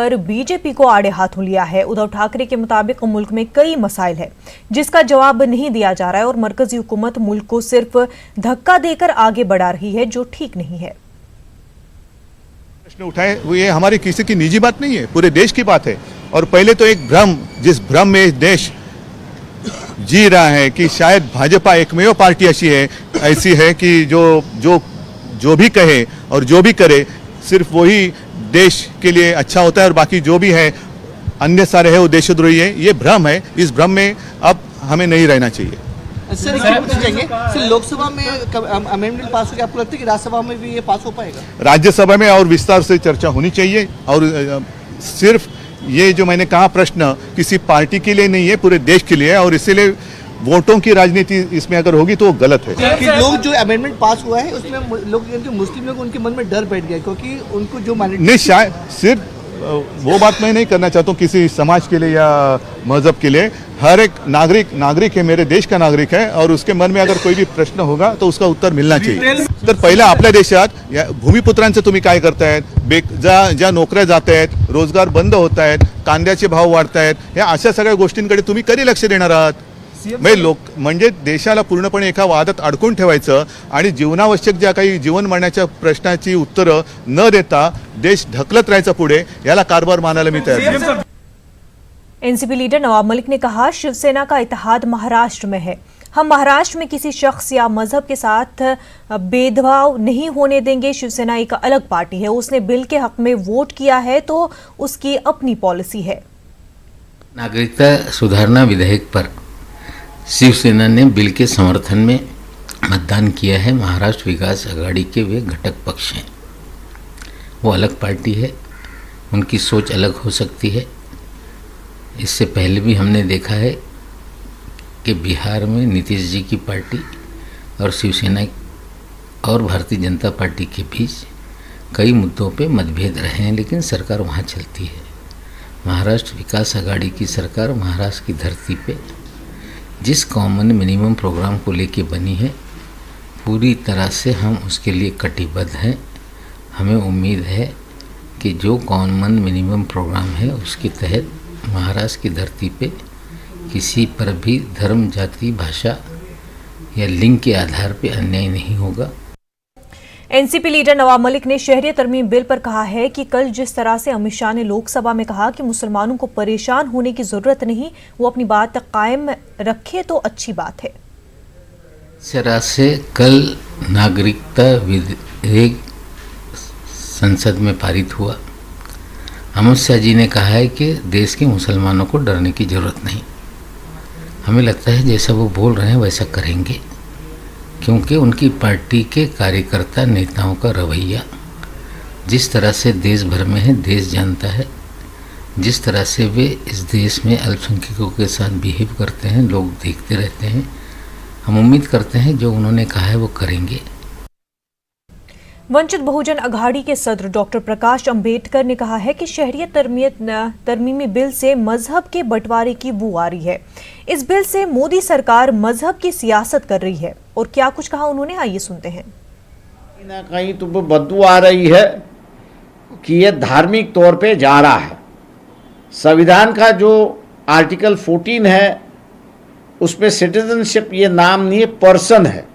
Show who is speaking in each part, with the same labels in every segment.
Speaker 1: पर बीजेपी को आड़े हाथों लिया है। उद्धव ठाकरे के मुताबिक मुल्क में कई मसाइल है जिसका जवाब नहीं दिया जा रहा है और मरकजी हुकूमत मुल्क को सिर्फ धक्का देकर आगे बढ़ा रही है, जो ठीक नहीं है।
Speaker 2: प्रश्न उठाए वो ये हमारी किसी की निजी बात नहीं है, पूरे देश की बात है। और पहले तो एक भ्रम, जिस भ्रम में देश जी रहा है कि शायद भाजपा एकमेव पार्टी ऐसी है कि जो भी कहे और जो भी करे सिर्फ वही देश के लिए अच्छा होता है और बाकी जो भी है अन्य सारे है वो देशद्रोही है। ये भ्रम है, इस भ्रम में अब हमें नहीं रहना चाहिए।
Speaker 3: सर, लोकसभा में अमेंडमेंट पास हो गया, आपको लगता है कि राज्यसभा में भी ये पास हो पाएगा?
Speaker 2: राज्यसभा में और विस्तार से चर्चा होनी चाहिए और सिर्फ ये जो मैंने कहा प्रश्न किसी पार्टी के लिए नहीं है, पूरे देश के लिए है और इसीलिए वोटों की राजनीति इसमें अगर होगी तो वो गलत है।
Speaker 3: कि लोग जो अमेंडमेंट पास हुआ है उसमें लोग मुस्लिम लोग उनके मन में डर बैठ गया क्योंकि उनको जो
Speaker 2: नहीं, शायद सिर्फ वो बात मैं नहीं करना चाहता हूँ किसी समाज के लिए या मजहब के लिए। हर एक नागरिक है, मेरे देश का नागरिक है और उसके मन में अगर कोई भी प्रश्न होगा तो उसका उत्तर मिळणं चाहिए। तर पहिला आपल्या देशात भूमिपुत्रांचे तुम्ही काय करतायत, ज्या नोकऱ्या जात आहेत, रोजगार बंद होत आहेत, कांद्याचे भाव वाढत आहेत, या अशा सगळ्या गोष्टींकडे तुम्ही कधी लक्ष देणार आहात? म्हणजे देशाला पूर्णपणे एका वादात अडकून ठेवायचं आणि जीवनावश्यक ज्या काही जीवन मरणाच्या प्रश्नाची उत्तरं न देता देश ढकलत राहायचा पुढे, याला कारभार मानायला मी तयार नाही।
Speaker 1: एनसीपी लीडर नवाब मलिक ने कहा, शिवसेना का इत्तेहाद महाराष्ट्र में है। हम महाराष्ट्र में किसी शख्स या मजहब के साथ भेदभाव नहीं होने देंगे। शिवसेना एक अलग पार्टी है, उसने बिल के हक में वोट किया है तो उसकी अपनी पॉलिसी है।
Speaker 4: नागरिकता सुधारना विधेयक पर शिवसेना ने बिल के समर्थन में मतदान किया है। महाराष्ट्र विकास आघाड़ी के वे घटक पक्ष हैं, वो अलग पार्टी है, उनकी सोच अलग हो सकती है। इससे पहले भी हमने देखा है कि बिहार में नीतीश जी की पार्टी और शिवसेना और भारतीय जनता पार्टी के बीच कई मुद्दों पे मतभेद रहे हैं, लेकिन सरकार वहाँ चलती है। महाराष्ट्र विकास आघाड़ी की सरकार महाराष्ट्र की धरती पे जिस कॉमन मिनिमम प्रोग्राम को लेके बनी है, पूरी तरह से हम उसके लिए कटिबद्ध हैं। हमें उम्मीद है कि जो कॉमन मिनिमम प्रोग्राम है उसके तहत महाराष्ट्र की धरती पे किसी पर भी धर्म, जाति, भाषा या लिंग के आधार पे अन्याय नहीं होगा।
Speaker 1: एनसीपी लीडर नवाब मलिक ने शहरी तरमीम बिल पर कहा है कि कल जिस तरह से अमित शाह ने लोकसभा में कहा कि मुसलमानों को परेशान होने की जरूरत नहीं, वो अपनी बात कायम रखे तो अच्छी बात है।
Speaker 4: तरह से कल नागरिकता विधेयक संसद में पारित हुआ। अमित शाह जी ने कहा है कि देश के मुसलमानों को डरने की जरूरत नहीं। हमें लगता है जैसा वो बोल रहे हैं वैसा करेंगे, क्योंकि उनकी पार्टी के कार्यकर्ता नेताओं का रवैया जिस तरह से देश भर में है, देश जानता है। जिस तरह से वे इस देश में अल्पसंख्यकों के साथ बिहेव करते हैं, लोग देखते रहते हैं। हम उम्मीद करते हैं जो उन्होंने कहा है वो करेंगे।
Speaker 1: वंचित बहुजन अघाड़ी के सदर डॉक्टर प्रकाश अंबेडकर ने कहा है कि शहरियत तरमीमी बिल से मजहब के बंटवारे की बू आ रही है। इस बिल से मोदी सरकार मजहब की सियासत कर रही है। और क्या कुछ कहा उन्होंने, आइए सुनते हैं।
Speaker 5: कहीं ना कहीं तो बदबू आ रही है कि ये धार्मिक तौर पे जा रहा है। संविधान का जो आर्टिकल 14 है उसमें सिटीजनशिप ये नाम नहीं है, पर्सन है।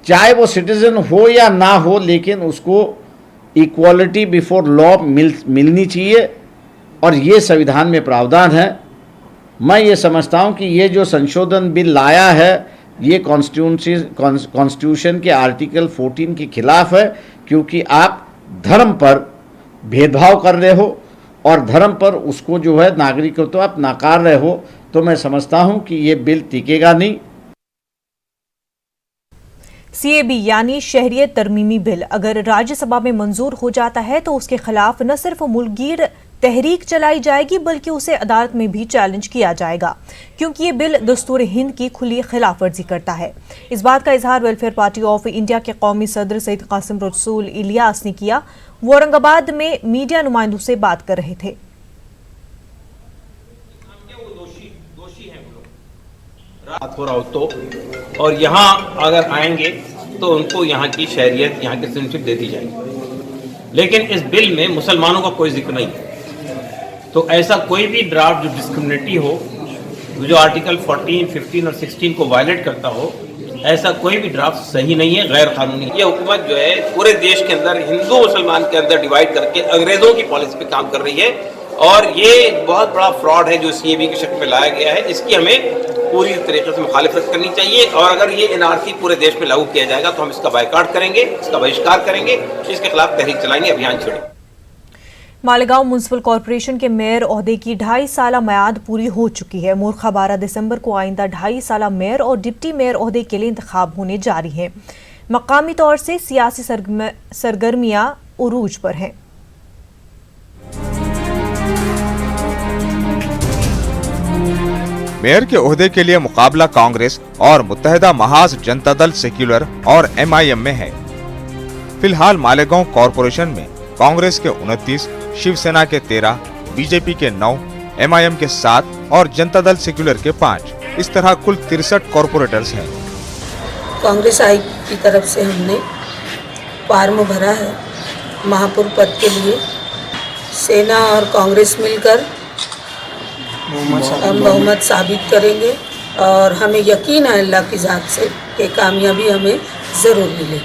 Speaker 5: चाहे वो सिटीजन हो या ना हो, लेकिन उसको इक्वालिटी बिफोर लॉ मिलनी चाहिए और ये संविधान में प्रावधान है। मैं ये समझता हूँ कि ये जो संशोधन बिल लाया है ये कॉन्स्टिट्यूशन के आर्टिकल 14 के खिलाफ है, क्योंकि आप धर्म पर भेदभाव कर रहे हो और धर्म पर उसको जो है नागरिकत्व आप नकार रहे हो। तो मैं समझता हूँ कि ये बिल टिकेगा नहीं।
Speaker 1: सीएबी यानी शहरियत तरमीमी बिल अगर राज्यसभा में मंजूर हो जाता है तो उसके खिलाफ न सिर्फ मुल्कगीर तहरीक चलाई जाएगी बल्कि उसे अदालत में भी चैलेंज किया जाएगा, क्योंकि ये बिल दस्तूर हिंद की खुली खिलाफ वर्जी करता है। इस बात का इजहार वेलफेयर पार्टी ऑफ इंडिया के कौमी सदर सईद कासिम रसूल इलियास ने किया। वो औरंगाबाद में मीडिया नुमाइंदों से बात कर रहे थे।
Speaker 6: रात हो रहा हो तो और यहाँ अगर आएंगे तो उनको यहाँ की शहरियत, यहाँ की सिटीजनशिप दे दी जाएगी। लेकिन इस बिल में मुसलमानों का कोई जिक्र नहीं है। तो ऐसा कोई भी ड्राफ्ट जो डिस्क्रिमिनेटरी हो, जो आर्टिकल 14, 15 और 16 को वायलेट करता हो, ऐसा कोई भी ड्राफ्ट सही नहीं है, गैर कानूनी। ये हुकूमत जो है पूरे देश के अंदर हिंदू मुसलमान के अंदर डिवाइड करके अंग्रेजों की पॉलिसी पे काम कर रही है, और ये बहुत बड़ा फ्रॉड है जो सीएबी की शक्ल में लाया गया है। इसकी हमें पूरी तरीके से मुखालिफत करनी चाहिए, और अगर ये एनआरसी पूरे देश में लागू किया जाएगा तो हम इसका बायकॉट करेंगे, इसका बहिष्कार करेंगे, इसके खिलाफ तहरीक चलाएंगे, अभियान छेड़ेंगे।
Speaker 1: मालेगांव म्युनिसिपल कॉरपोरेशन के मेयर ओहदे की 2.5 साल म्याद पूरी हो चुकी है। मूर्खा 12 दिसंबर को आइंदा 2.5 साल मेयर और डिप्टी मेयर ओहदे के लिए इंतखाब होने जारी है। मकामी तौर से सियासी सरगर्मियां उरूज पर हैं।
Speaker 7: मेयर के ओहदे के लिए मुकाबला कांग्रेस और मुत्तहिदा महाज जनता दल सेक्युलर और MIM में है। फिलहाल मालेगांव कॉरपोरेशन में कांग्रेस के 29, शिवसेना के 13, बीजेपी के 9, MIM के 7 और जनता दल सेक्युलर के 5। इस तरह कुल 63 कॉरपोरेटर्स हैं।
Speaker 8: कांग्रेस आई की तरफ से हमने फॉर्म भरा है महापौर पद के लिए। सेना और कांग्रेस मिलकर हम बहुमत साबित करेंगे, और हमें यकीन है अल्लाह की ज़ात से कि कामयाबी हमें ज़रूर मिलेगी।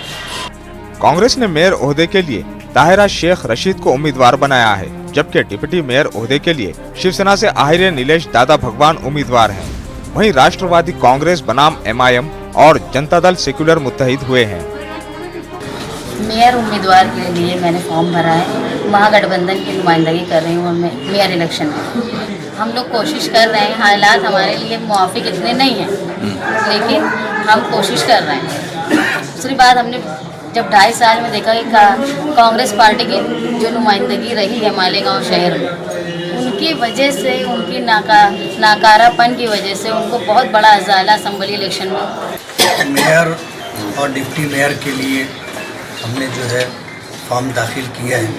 Speaker 7: कांग्रेस ने मेयर ओहदे के लिए ताहिरा शेख रशीद को उम्मीदवार बनाया है, जबकि डिप्टी मेयर ओहदे के लिए शिवसेना से आहिर नीलेश दादा भगवान उम्मीदवार हैं। वहीं राष्ट्रवादी कांग्रेस बनाम MIM और जनता दल सेक्युलर मुत्तहिद हुए हैं।
Speaker 9: मेयर उम्मीदवार के लिए मैंने फॉर्म भरा है। महागठबंधन की नुमाइंदगी कर रही हूँ मैं मेयर इलेक्शन में। हम लोग कोशिश कर रहे हैं, हालात हमारे लिए मुआफिक इतने नहीं हैं, लेकिन हम कोशिश कर रहे हैं। दूसरी बात, हमने जब 2.5 साल में देखा कि कांग्रेस पार्टी की जो नुमाइंदगी रही है मालेगांव शहर में, उनकी वजह से, उनकी नाकारापन की वजह से उनको बहुत बड़ा अजाला असम्बली इलेक्शन में।
Speaker 10: मेयर और डिप्टी मेयर के लिए हमने जो है फॉर्म दाखिल किया है,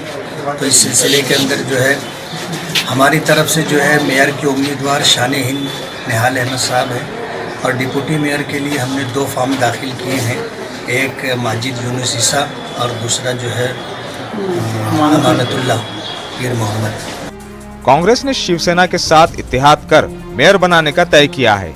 Speaker 10: तो इस सिलसिले के अंदर जो है हमारी तरफ से जो है मेयर के उम्मीदवार शान हिंद निहाल अहमद साहब हैं, और डिप्टी मेयर के लिए हमने 2 फॉर्म दाखिल किए हैं, एक माजिद यूनुस ईसा और दूसरा जो है अमानतुल्लाह पीर मोहम्मद।
Speaker 7: कांग्रेस ने शिवसेना के साथ इत्तेहाद कर मेयर बनाने का तय किया है।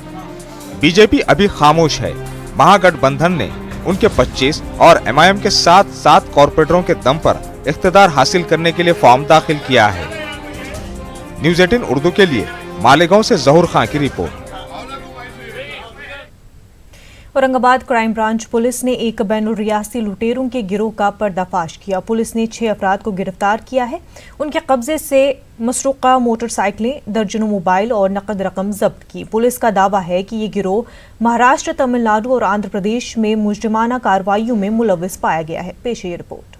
Speaker 7: बीजेपी अभी खामोश है। महागठबंधन ने उनके 25 और MIM के 7 कॉरपोरेटरों के दम पर इख्तिदार हासिल करने के लिए फॉर्म दाखिल किया है। न्यूज़ 18 उर्दू के लिए मालेगांव से जहूर खान की report.
Speaker 1: Aurangabad crime branch police ने एक बैनुल-रियासती लुटेरों के गिरोह का पर्दाफाश किया। पुलिस ने 6 अफराद को गिरफ्तार किया है। उनके कब्जे से मसरूका मोटरसाइकिलें, दर्जनों मोबाइल और नकद रकम जब्त की। पुलिस का दावा है कि ये गिरोह महाराष्ट्र, तमिलनाडु और आंध्र प्रदेश में मुजरिमाना कार्रवाइयों में मुलव्विस पाया गया है। पेश है ये रिपोर्ट।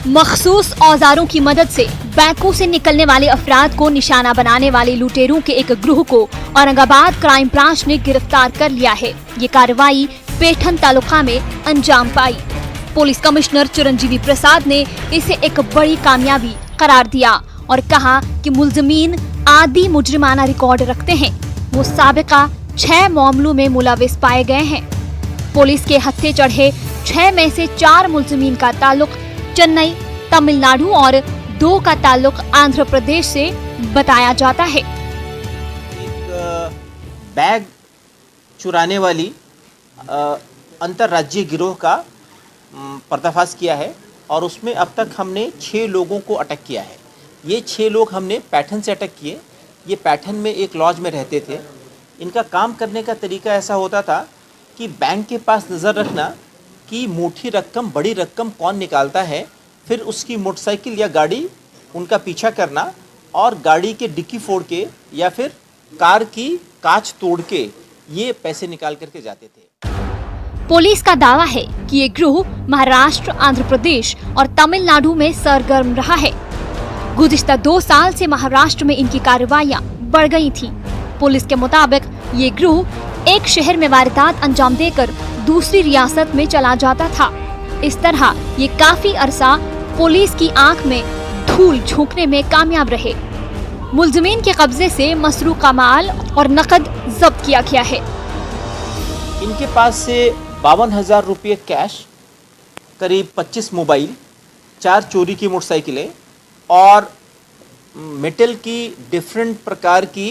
Speaker 11: मखसूस औजारों की मदद से बैंकों से निकलने वाले अफराद को निशाना बनाने वाले लुटेरों के एक ग्रुप को औरंगाबाद क्राइम ब्रांच ने गिरफ्तार कर लिया है। ये कार्रवाई पेठन तालुका में अंजाम पाई। पुलिस कमिश्नर चिरंजीवी प्रसाद ने इसे एक बड़ी कामयाबी करार दिया और कहा कि मुलजमीन आदि मुजरिमाना रिकॉर्ड रखते हैं। वो साबिका 6 मामलों में मुलव्विस पाए गए हैं। पुलिस के हत्थे चढ़े 6 में से 4 मुलजमीन का ताल्लुक चेन्नई, तमिलनाडु और 2 का ताल्लुक आंध्र प्रदेश से बताया जाता है।
Speaker 12: एक बैग चुराने वाली अंतर्राज्यीय गिरोह का पर्दाफाश किया है और उसमें अब तक हमने 6 लोगों को अटक किया है। ये 6 लोग हमने पैठन से अटक किए। ये पैठन में एक लॉज में रहते थे। इनका काम करने का तरीका ऐसा होता था कि बैंक के पास नज़र रखना कि मोटी रकम, बड़ी रकम कौन निकालता है, फिर उसकी मोटरसाइकिल या गाड़ी उनका पीछा करना और गाड़ी के डिक्की फोड़ के या फिर कार की कांच तोड़ के ये पैसे निकाल करके जाते थे।
Speaker 11: पुलिस का दावा है कि ये ग्रुप महाराष्ट्र, आंध्र प्रदेश और तमिलनाडु में सरगर्म रहा है। गुज़िश्ता 2 साल से महाराष्ट्र में इनकी कार्रवाइयां बढ़ गई थी। पुलिस के मुताबिक ये ग्रुप एक शहर में वारदात अंजाम देकर दूसरी रियासत में चला जाता था। इस तरह ये काफी अरसा पुलिस की आंख में धूल झोंकने में कामयाब रहे। मुलजमीन के कब्जे से मसरूका माल और नकद जब्त किया गया है।
Speaker 12: इनके पास से 52,000 रुपये कैश, करीब 25 मोबाइल, 4 चोरी की मोटरसाइकिलें और मेटल की डिफरेंट प्रकार की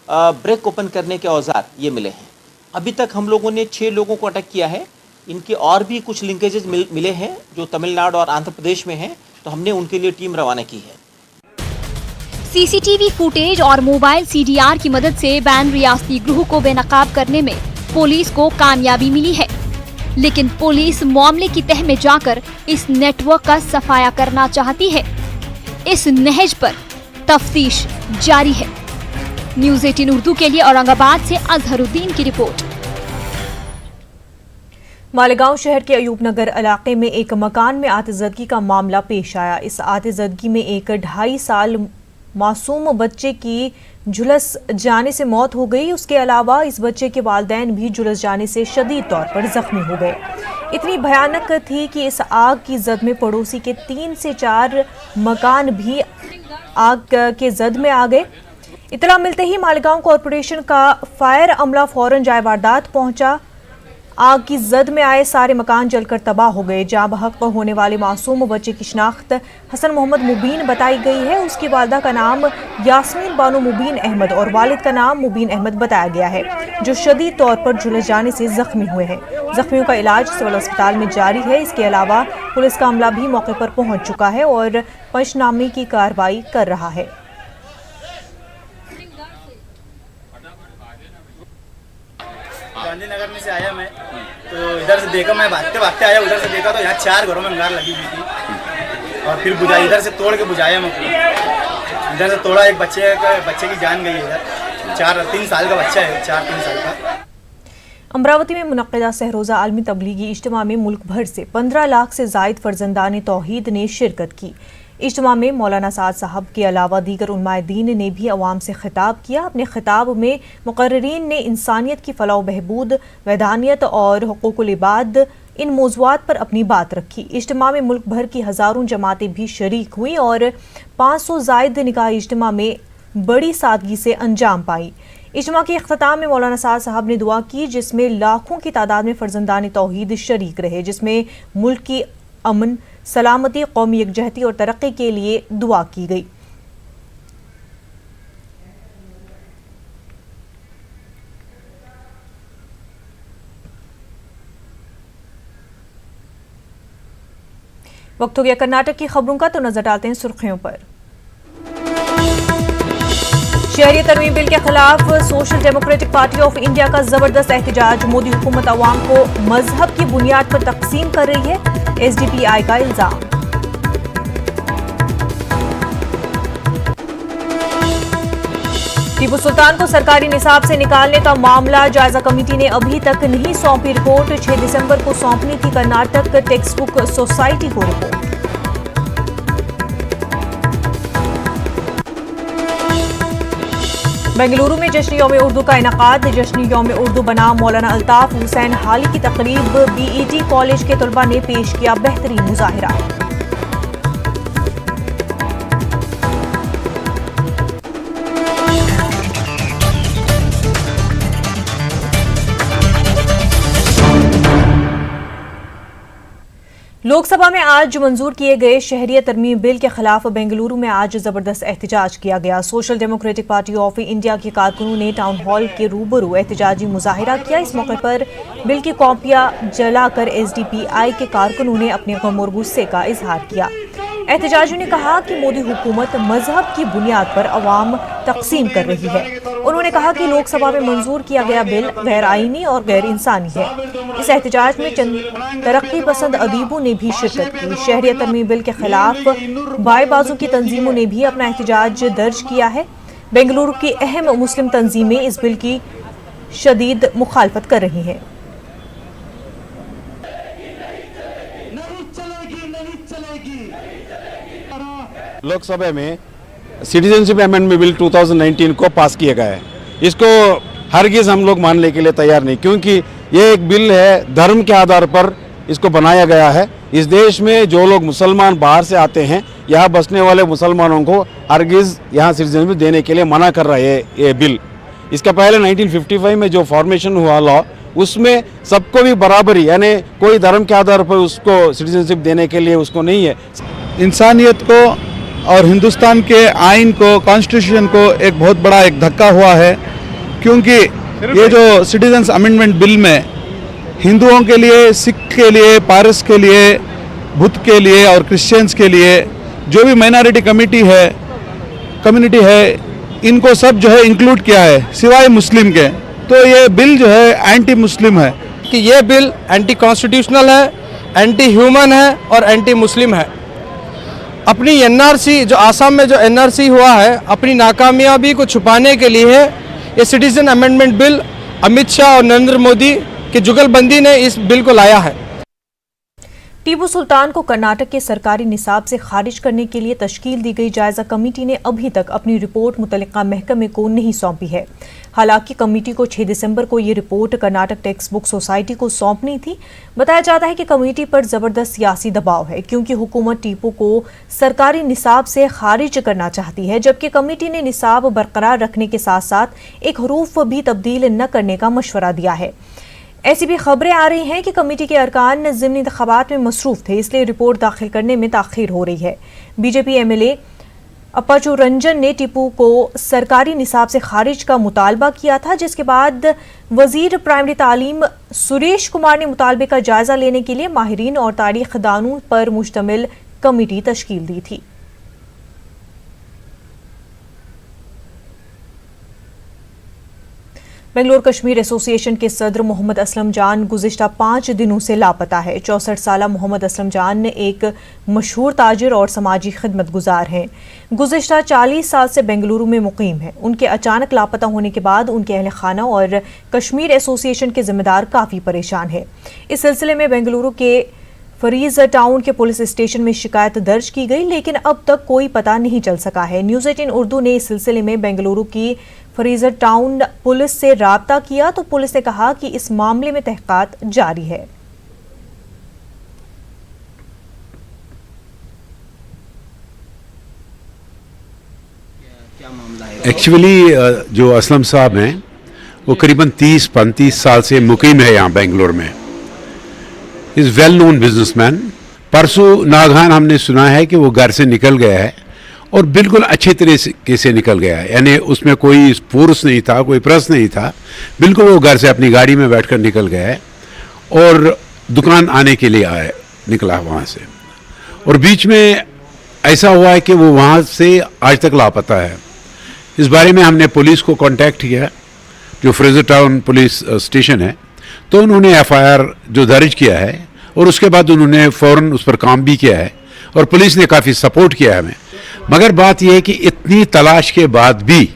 Speaker 12: ब्रेक ओपन करने के औजार ये मिले हैं। अभी तक हम लोगों ने 6 लोगों को अटक किया है। इनके और भी कुछ लिंकेजेस मिले हैं जो तमिलनाडु और आंध्र प्रदेश में हैं, तो हमने उनके लिए टीम रवाना की है।
Speaker 11: सीसीटीवी फुटेज और मोबाइल सीडीआर की मदद से बैन रियासती गृह को बेनकाब करने में पुलिस को कामयाबी मिली है, लेकिन पुलिस मामले की तह में जाकर इस नेटवर्क का सफाया करना चाहती है। इस नहज पर तफ्तीश जारी है। न्यूज़ 18 उर्दू के लिए औरंगाबाद से अजहरुद्दीन की रिपोर्ट।
Speaker 1: मालेगांव शहर के अयूब नगर इलाके में एक मकान में आतिशबाजी का मामला पेश आया। इस आतिशबाजी में एक 2.5 साल मासूम बच्चे की झुलस जाने से मौत हो गई। उसके अलावा इस बच्चे के वालिदैन भी झुलस जाने से शदीद तौर पर जख्मी हो गए। इतनी भयानक थी कि इस आग की जद में पड़ोसी के 3 से 4 मकान भी आग के जद में आ गए। इतला मिलते ही मालेगांव कॉरपोरेशन का फायर अमला फौरन जाए वारदात पहुंचा। आग की जद में आए सारे मकान जलकर तबाह हो गए। जाँ बहक होने वाले मासूम बच्चे की शिनाख्त हसन मोहम्मद मुबीन बताई गई है। उसकी वालिदा का नाम यास्मीन बानो मुबीन अहमद और वालिद का नाम मुबीन अहमद बताया गया है, जो शदीद तौर पर झुलस जाने से जख्मी हुए हैं। जख्मियों का इलाज सिविल अस्पताल में जारी है। इसके अलावा पुलिस का अमला भी मौके पर पहुंच चुका है और पंचनामे की कार्रवाई कर रहा है।
Speaker 13: गांधीनगर में से आया मैं, तो इधर से देखा, मैं भागते भागते आया, उधर से देखा तो यहाँ 4 घरों में अंगार लगी हुई थी और फिर बुझाई, इधर से तोड़ के बुझाया मैं। इधर से तोड़ा, एक बच्चे की जान गई है इधर। 3 साल का बच्चा है, 4-3 साल का।
Speaker 1: अमरावती में मुनक्किदा सहरोज़ा आलमी तबलीगी इज्तिमा में मुल्क भर से 15 लाख से जायद फर्जंदान तौहीद ने शिरकत की। इज्तिमा में मौलाना साद साहब के अलावा दीगर उलमाए-दीन ने भी अवाम से खिताब किया। अपने खिताब में मुकर्रिरीन ने इंसानियत की फलाह बहबूद, वैधानियत और हुकूकुल इबाद इन मौज़ूआत पर अपनी बात रखी। इज्तिमा में मुल्क भर की हज़ारों जमातें भी शरीक हुई और 500 जायद निकाह इज्तिमा में बड़ी सादगी से अंजाम पाई। इज्तिमा के इख्तिताम में मौलाना साद साहब ने दुआ की, जिसमें लाखों की तादाद में फर्जंदान तौहीद शरीक रहे, जिसमें मुल्क की अमन, सलामती, कौमी यकजहती और तरक्की के लिए दुआ की गई। वक्त हो गया कर्नाटक की खबरों का, तो नजर डालते हैं सुर्खियों पर। शहरी तरमीम बिल के खिलाफ social democratic party of India का जबरदस्त एहतजाज। मोदी हुकूमत अवाम को मजहब की बुनियाद पर तकसीम कर रही है, एसडीपीआई का इल्जाम। टीपू सुल्तान को सरकारी निसाब से निकालने का मामला, जायजा कमेटी ने अभी तक नहीं सौंपी रिपोर्ट। 6 दिसंबर को सौंपनी थी कर्नाटक टेक्स्ट बुक सोसाइटी को रिपोर्ट। बेंगलुरु में जश्न यौम उर्दू का इनकाद। जश्न यौम उर्दू बनाम मौलाना अल्ताफ हुसैन हाली की तकरीब। बीईटी कॉलेज के तलबा ने पेश किया बेहतरीन मुजाहिरा। लोकसभा में आज मंजूर किए गए शहरियत तरमीम बिल के खिलाफ बेंगलुरु में आज जबरदस्त एहतजाज किया गया। Social democratic party of India के कारकुनों ने टाउन हॉल के रूबरू एहतजाजी मुजाहिरा किया। इस मौके पर बिल की कॉपियां जलाकर एसडीपीआई के कारकुनों ने अपने गम और गुस्से का इजहार किया। एहतजाजियों ने कहा कि मोदी हुकूमत मजहब की बुनियाद पर अवाम तकसीम कर रही है। उन्होंने कहा कि लोकसभा में मंजूर किया गया बिल गैर आईनी और गैर इंसानी है। इस एहतजाज में चंद तरक्की पसंद अदीबों ने भी शिरकत की। शहरियत तरमीम बिल के खिलाफ बाएं बाजू की तंजीमों ने भी अपना एहतजाज दर्ज किया है। बेंगलुरु की अहम मुस्लिम तंजीमें इस बिल की शदीद मुखालफत कर रही हैं।
Speaker 14: लोकसभा में सिटीजनशिप अमेंडमेंट बिल 2019 को पास किया गया है। इसको हरगिज हम लोग मानने के लिए तैयार नहीं, क्योंकि ये एक बिल है, धर्म के आधार पर इसको बनाया गया है। इस देश में जो लोग मुसलमान बाहर से आते हैं, यहाँ बसने वाले मुसलमानों को हरगिज यहाँ सिटीजनशिप देने के लिए मना कर रहा है ये बिल। इसका पहले 1955 में जो फॉर्मेशन हुआ लॉ, उसमें सबको भी बराबरी, यानी कोई धर्म के आधार पर उसको सिटीजनशिप देने के लिए उसको नहीं है।
Speaker 2: इंसानियत को और हिंदुस्तान के आइन को, कॉन्स्टिट्यूशन को एक बहुत बड़ा एक धक्का हुआ है, क्योंकि ये जो सिटीजन्स अमेंडमेंट बिल में हिंदुओं के लिए, सिख के लिए, पारस के लिए, बुद्ध के लिए और क्रिश्चियंस के लिए जो भी माइनॉरिटी कम्युनिटी है इनको सब जो है इंक्लूड किया है सिवाय मुस्लिम के। तो ये बिल जो है एंटी मुस्लिम है
Speaker 15: कि ये बिल एंटी कॉन्स्टिट्यूशनल है, एंटी ह्यूमन है और एंटी मुस्लिम है। अपनी एनआरसी, जो आसाम में जो एनआरसी हुआ है, अपनी नाकामयाबी को छुपाने के लिए ये citizen amendment bill Amit Shah और नरेंद्र मोदी की जुगलबंदी ने इस बिल को लाया है।
Speaker 1: टीपू सुल्तान को कर्नाटक के सरकारी निसाब से खारिज करने के लिए तश्कील दी गई जायजा कमेटी ने अभी तक अपनी रिपोर्ट मुतल्लिका महकमे को नहीं सौंपी है। हालांकि कमेटी को 6 दिसंबर को ये report Karnataka text book society को सौंपनी थी। बताया जाता है कि कमेटी पर जबरदस्त सियासी दबाव है, क्योंकि हुकूमत टीपू को सरकारी निसाब से खारिज करना चाहती है, जबकि कमेटी ने निसाब बरकरार रखने के साथ साथ एक हरूफ भी तब्दील न करने का मशवरा दिया है। ऐसी भी खबरें आ रही हैं कि कमेटी के अरकान ज़िमनी इंतखाबात में मसरूफ थे, इसलिए रिपोर्ट दाखिल करने में ताख़ीर हो रही है। बीजेपी एमएलए अप्पाचू रंजन ने टीपू को सरकारी निसाब से खारिज का मुतालबा किया था, जिसके बाद वजीर प्राइमरी तालीम सुरेश कुमार ने मुतालबे का जायजा लेने के लिए माहिरीन और तारीख दानों पर मुश्तमिल कमेटी तश्कील दी थी। बेंगलोर कश्मीर एसोसिएशन के सदर मोहम्मद असलम जान गुज़िश्ता 5 दिनों से लापता है। 64 साला मोहम्मद असलम जान एक मशहूर ताजिर और समाजी खिदमत गुजार हैं। गुज़िश्ता 40 साल से बेंगलुरु में मुकीम हैं। उनके अचानक लापता होने के बाद उनके अहल खाना और कश्मीर एसोसिएशन के जिम्मेदार काफ़ी परेशान हैं। इस सिलसिले में बेंगलुरु के फरीज टाउन के पुलिस स्टेशन में शिकायत दर्ज की गई, लेकिन अब तक कोई पता नहीं चल सका है। न्यूज़ 18 उर्दू ने इस सिलसिले में बेंगलुरु की फरीज टाउन पुलिस से राब्ता किया तो पुलिस ने कहा कि इस मामले में तहक़ीक़ात जारी है।
Speaker 16: एक्चुअली जो असलम साहब हैं वो करीबन 30-35 साल से मुकीम है यहाँ बेंगलोर में। Is well known businessman. परसों नागहान हमने सुना है कि वो घर से निकल गया है और बिल्कुल अच्छे तरीके से निकल गया है, यानी उसमें कोई फोर्स नहीं था, कोई प्रेस नहीं था, बिल्कुल वो घर से अपनी गाड़ी में बैठकर निकल गया है और दुकान आने के लिए निकला वहाँ से। और बीच में ऐसा हुआ है कि वो वहाँ से आज तक लापता है। इस बारे में हमने पुलिस को कांटेक्ट किया, जो फ्रेजर टाउन पुलिस स्टेशन है, तो उन्होंने एफआईआर जो दर्ज किया है और उसके बाद उन्होंने फ़ौरन उस पर काम भी किया है और पुलिस ने काफ़ी सपोर्ट किया है हमें। मगर बात यह है कि इतनी तलाश के बाद भी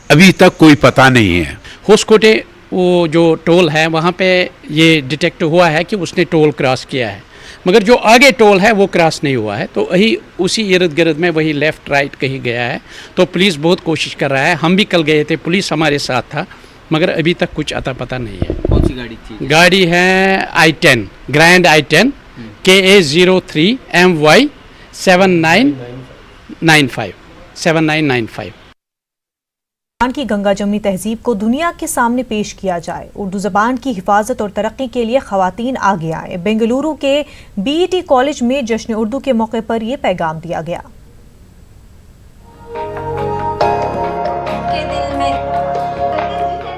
Speaker 16: अभी तक कोई पता नहीं है।
Speaker 17: होसकोटे वो जो टोल है वहाँ पे ये डिटेक्ट हुआ है कि उसने टोल क्रॉस किया है, मगर जो आगे टोल है वो क्रॉस नहीं हुआ है, तो वही उसी इर्द गिर्द में वही लेफ़्ट राइट कहीं गया है। तो पुलिस बहुत कोशिश कर रहा है, हम भी कल गए थे, पुलिस हमारे साथ था, मगर अभी तक कुछ अता पता नहीं है।
Speaker 12: कौन सी गाड़ी थी? गाड़ी
Speaker 17: है i10 grand i10 KA03 MY 7995।
Speaker 1: की गंगा जमनी तहजीब को दुनिया के सामने पेश किया जाए, उर्दू ज़बान की हिफाजत और तरक्की के लिए ख़वातीन आगे आए। बेंगलुरु के BET कॉलेज में जश्न उर्दू के मौके पर यह पैगाम दिया गया।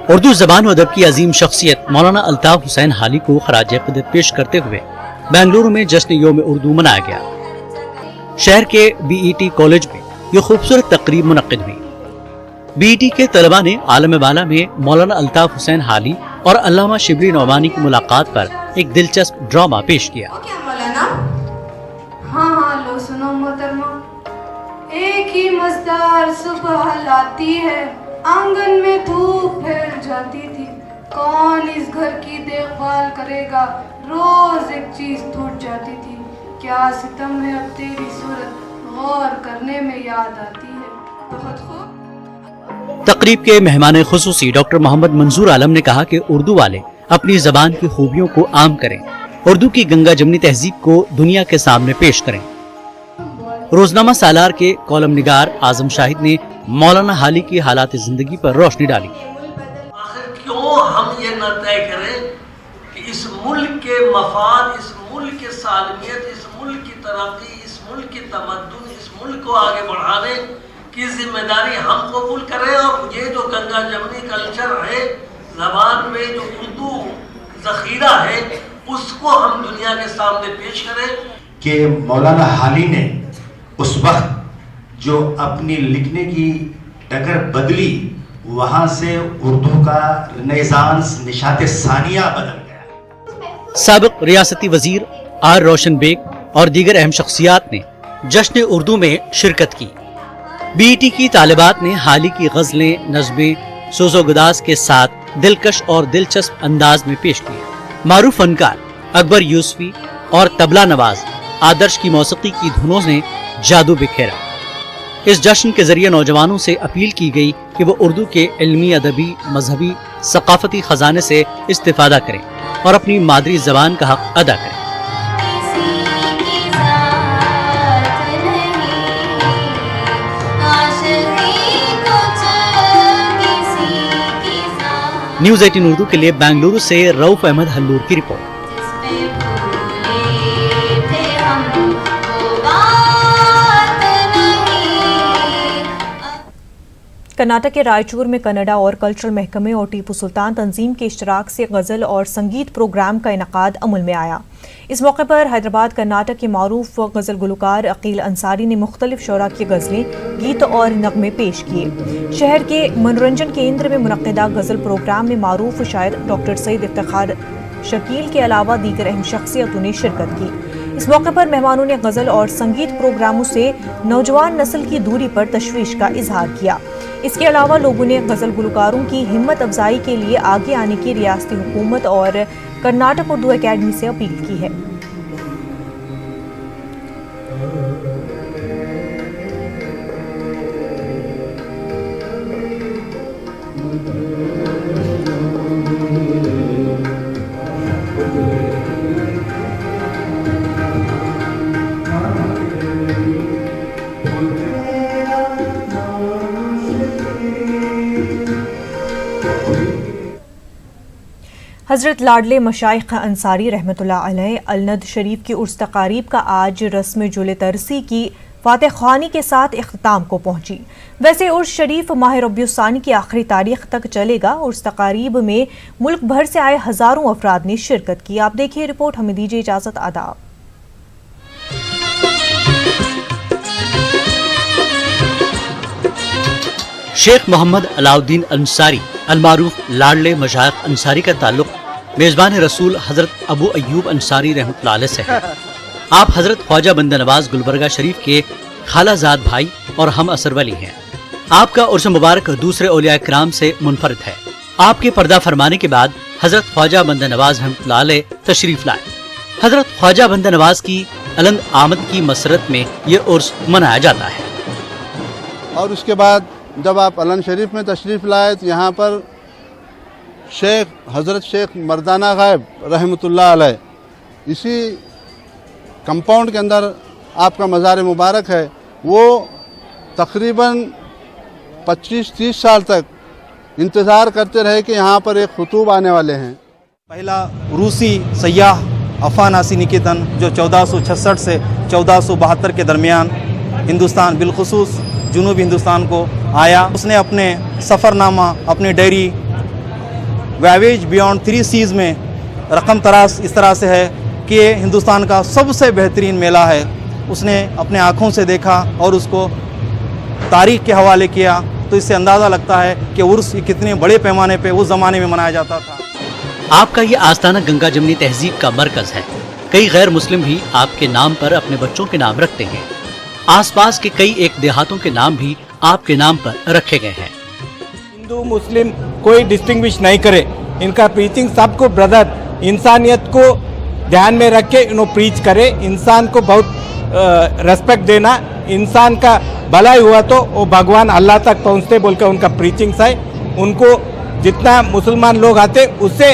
Speaker 18: उर्दू ज़बान व अदब की अजीम शख्सियत मौलाना अल्ताफ हुसैन हाली को खराज अक़ीदत पेश करते हुए बेंगलुरु में जश्न योम उर्दू मनाया गया। शहर के BET कॉलेज में ये खूबसूरत तकरीब मुनक़्क़िद हुई। BET के तलबा ने आलम बाला में मौलाना अल्ताफ हुसैन हाली और अल्लामा शिबली नौमानी की मुलाकात पर एक दिलचस्प ड्रामा पेश किया।
Speaker 19: हाँ लो सुनो मोहतरमा, एक ही मज़दार सुबह लाती है, आंगन में धूप फैल जाती थी, कौन इस घर की देखभाल करेगा, रोज एक चीज टूट जाती थी, क्या सितम है अब तेरी सूरत, गौर करने में याद आती है, बहुत खूब।
Speaker 18: तकरीब के मेहमान खुसूसी डॉक्टर मोहम्मद मंजूर आलम ने कहा कि उर्दू वाले अपनी जबान की खूबियों को आम करें, उर्दू की गंगा जमनी तहजीब को दुनिया के सामने पेश करें। रोजनामा सालार के कॉलम निगार आजम शाहिद ने मौलाना हाली की हालात जिंदगी पर रोशनी डाली।
Speaker 20: क्यों हम ये न तय करें मुल्क के मफाद, इस मुल्क की सालमियत, इस मुल्क की तरक्की, इस मुल्क की तमद्दुन, इस मुल्क को आगे बढ़ाने की जिम्मेदारी हम कबूल करें। और ये जो गंगा जमनी कल्चर है, ज़बान में जो उर्दू ज़ख़ीरा है, उसको हम दुनिया के सामने पेश करें।
Speaker 21: कि मौलाना हाली ने उस वक्त जो अपनी लिखने की डगर बदली, वहाँ से उर्दू का रेनेसांस निशात सानिया बदल गया।
Speaker 18: साबिक रियासती वजीर आर रोशन बेग और दीगर अहम शख्सियात ने जश्न उर्दू में शिरकत की। बीईटी की तालिबात ने हाली की गजलें, नज़में सोज़ोगदास के साथ दिलकश और दिलचस्प अंदाज में पेश की। मारूफ फनकार अकबर यूसुफी और तबला नवाज आदर्श की मौसीकी की धुनों ने जादू बिखेरा। इस जश्न के जरिए नौजवानों से अपील की गई कि वो उर्दू के इल्मी, अदबी, मजहबी, सकाफती खजाने से इस्तिफादा करें और अपनी मादरी जबान का हक अदा करें। न्यूज़ 18 उर्दू के लिए बेंगलुरु से रऊफ अहमद हल्लूर की रिपोर्ट।
Speaker 1: कर्नाटक के रायचूर में कन्नड़ा और कल्चरल महकमे और टीपू सुल्तान तंजीम के इश्तराक से गज़ल और संगीत प्रोग्राम का इनकाद अमल में आया। इस मौके पर हैदराबाद कर्नाटक के मारूफ गज़ल गुलकार अकील अंसारी ने मुख्तलिफ शोरा की गज़लें, गीत और नगमे पेश किए। शहर के मनोरंजन केंद्र में मुनक्किदा गज़ल प्रोग्राम में मारूफ शायर डॉक्टर सईद इफ्तिखार शकील के अलावा दीगर अहम शख्सियतों ने शिरकत की। इस मौके पर मेहमानों ने गज़ल और संगीत प्रोग्रामों से नौजवान नस्ल की दूरी पर तशवीश का इजहार किया। इसके अलावा लोगों ने गज़ल गुलकारों की हिम्मत अफजाई के लिए आगे आने की रियासती हुकूमत और कर्नाटक उर्दू अकेडमी से अपील की है। हज़रत लाडले मशाइख अंसारी रहमतुल्लाह अलैह अलनद शरीफ की उर्स तकारीब का आज रस्म जुले तरसी की फातह ख़्वानी के साथ इख्तिताम को पहुंची। वैसे उर्स शरीफ माह रबियुस्सानी की आखिरी तारीख तक चलेगा। उर्स तकारीब में मुल्क भर से आए हज़ारों अफराद ने शिरकत की। आप देखिए रिपोर्ट। हमें दीजिए इजाज़त। आदाब।
Speaker 18: शेख मोहम्मद अलाउद्दीन अंसारी अलमारूफ लाडले मशाइख अंसारी का ताल्लुक मेज़बान रसूल हज़रत अबू अय्यूब अंसारी रहमतुल्लाह अलैह से है। आप हज़रत ख्वाजा बंदा नवाज गुलबर्गा शरीफ के खालाजाद भाई और हम असर वली हैं। आपका उर्स मुबारक दूसरे औलिया किराम से मुनफरिद है। आपके पर्दा फरमाने के बाद हज़रत ख्वाजा बंदा नवाज रहमतुल्लाह अलैह तशरीफ लाए। हज़रत ख्वाजा बंदा नवाज की अलंद आमद की मसरत में ये उर्स मनाया जाता है।
Speaker 22: और उसके बाद जब आप अलन शरीफ में तशरीफ़ लाए तो यहाँ पर शेख हज़रत शेख मर्दाना गायब रहमतुल्लाह अलैह इसी कंपाउंड के अंदर आपका मज़ार मुबारक है। वो तकरीबन 25-30 साल तक इंतज़ार करते रहे कि यहाँ पर एक खुतूब आने वाले हैं।
Speaker 23: पहला रूसी सयाह अफानासी निकेतन जो 1466 से 1472 के दरमियान हिंदुस्तान बिलखुसूस जुनूबी हिंदुस्तान को आया। उसने अपने सफ़रनामा, अपनी डायरी वैवेज बियॉन्ड 3 सीज़ में रकम तराश इस तरह से है कि ये हिंदुस्तान का सबसे बेहतरीन मेला है। उसने अपने आँखों से देखा और उसको तारीख़ के हवाले किया, तो इससे अंदाज़ा लगता है कि उर्स कितने बड़े पैमाने पे उस ज़माने में मनाया जाता था।
Speaker 18: आपका ये आस्थाना गंगा जमनी तहजीब का मरकज़ है। कई गैर मुस्लिम भी आपके नाम पर अपने बच्चों के नाम रखते हैं। आसपास के कई एक देहातों के नाम भी आपके नाम पर रखे गए हैं।
Speaker 15: हिंदू मुस्लिम कोई डिस्टिंग्विश नहीं करे। इनका प्रीचिंग सबको ब्रदर इंसानियत को ध्यान में रख के इन्हों प्रीच करे। इंसान को बहुत रेस्पेक्ट देना, इंसान का भलाई हुआ तो वो भगवान अल्लाह तक पहुँचते बोलकर उनका प्रीचिंग्स है। उनको जितना मुसलमान लोग आते उससे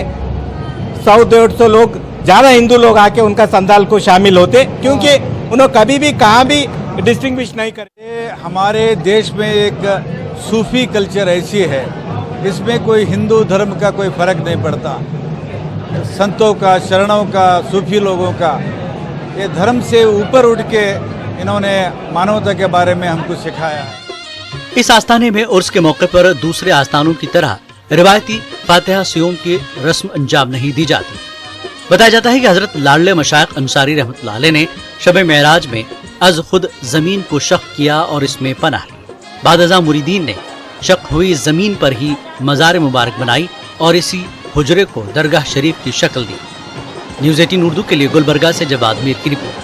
Speaker 15: 100-150 लोग ज़्यादा हिंदू लोग आके उनका संदाल को शामिल होते, क्योंकि उन्होंने कभी भी कहाँ भी डिस्टिंग्विश नहीं करे।
Speaker 24: हमारे देश में एक सूफी कल्चर ऐसी है, इसमें कोई हिंदू धर्म का कोई फर्क नहीं पड़ता। संतों का, शरणों का, सूफी लोगों का, ये धर्म से ऊपर उठ के इन्होंने मानवता के बारे में हमको सिखाया है।
Speaker 18: इस आस्थाने में उर्स के मौके पर दूसरे आस्थानों की तरह रिवायती फातिहा सियोम की रस्म अंजाम नहीं दी जाती। बताया जाता है कि हजरत लाडले मशाइख अंसारी रहमतुल्लाह अलैह ने शब मेराज में अज खुद जमीन को शक किया और इसमें पनाह ली। बाद अज़ा मुरीदीन ने शक हुई जमीन पर ही मज़ार मुबारक बनाई और इसी हुजरे को दरगाह शरीफ की शक्ल दी। न्यूज़ 18 उर्दू के लिए गुलबर्गा से जवाद मीर की रिपोर्ट।